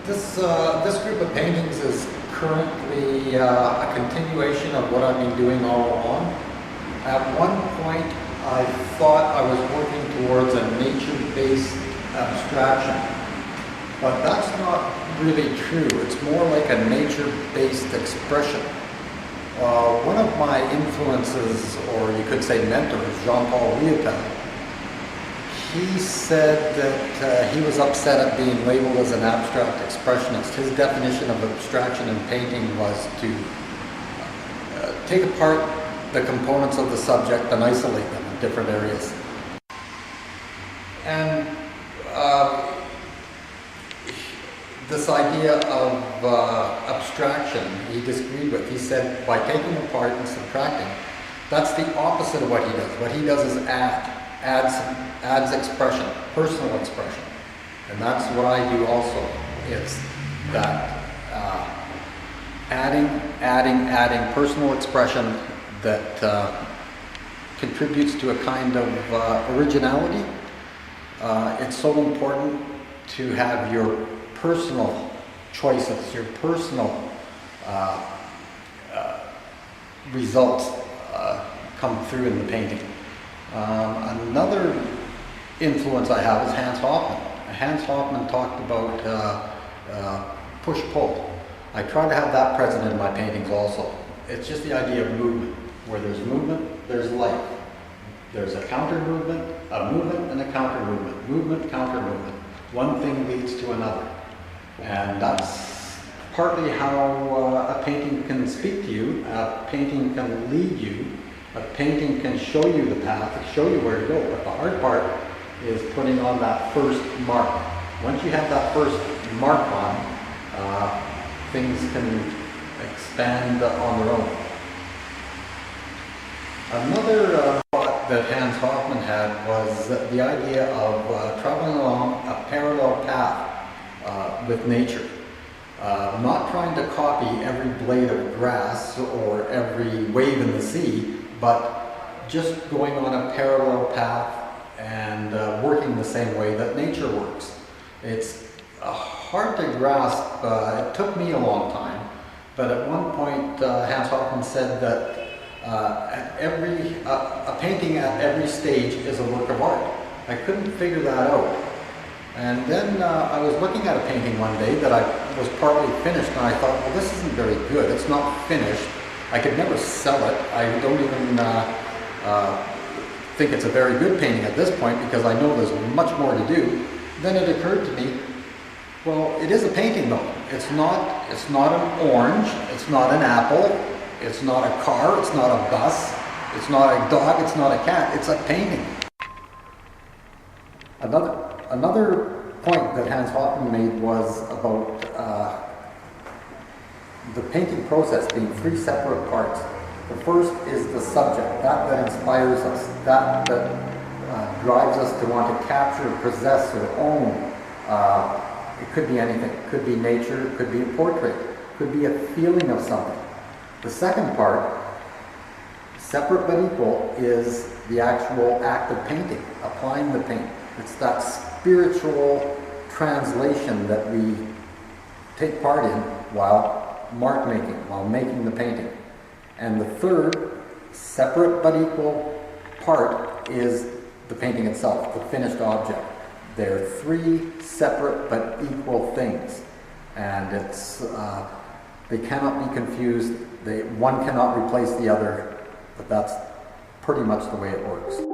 This group of paintings is currently a continuation of what I've been doing all along. At one point, I thought I was working towards a nature-based abstraction, but that's not really true. It's more like a nature-based expression. One of my influences, or you could say mentors, Jean-Paul Riopel, he said that he was upset at being labeled as an abstract expressionist. His definition of abstraction in painting was to take apart the components of the subject and isolate them in different areas. And this idea of abstraction he disagreed with. He said by taking apart and subtracting, that's the opposite of what he does. What he does is adds expression, personal expression. And that's what I do also, is that adding personal expression that contributes to a kind of originality. It's so important to have your personal choices, your personal results come through in the painting. Another influence I have is Hans Hofmann. Hans Hofmann talked about push-pull. I try to have that present in my paintings also. It's just the idea of movement. Where there's movement, there's life. There's a counter movement, a movement, and a counter movement. Movement, counter movement. One thing leads to another. And that's partly how a painting can speak to you, a painting can lead you, a painting can show you the path, show you where to go. But the hard part is putting on that first mark. Once you have that first mark on, things can expand on their own. Another thought that Hans Hofmann had was the idea of traveling along a parallel path with nature. Not trying to copy every blade of grass or every wave in the sea, but just going on a parallel path and working the same way that nature works. It's hard to grasp. It took me a long time, but at one point Hans Hofmann said that a painting at every stage is a work of art. I couldn't figure that out. And then I was looking at a painting one day that I was partly finished, and I thought, well, this isn't very good. It's not finished. I could never sell it. I don't even think it's a very good painting at this point because I know there's much more to do. Then it occurred to me, well, it is a painting though. It's not an orange. It's not an apple. It's not a car. It's not a bus. It's not a dog. It's not a cat. It's a painting. Another point that Hans Hofmann made was about the painting process being three separate parts. The first is the subject, that inspires us, that drives us to want to capture, possess, or own. It could be anything. It could be nature. It could be a portrait. It could be a feeling of something. The second part, separate but equal, is the actual act of painting, applying the paint. It's that spiritual translation that we take part in while mark making, while making the painting. And the third, separate but equal part is the painting itself, the finished object. They're three separate but equal things. And they cannot be confused. One cannot replace the other, but that's pretty much the way it works.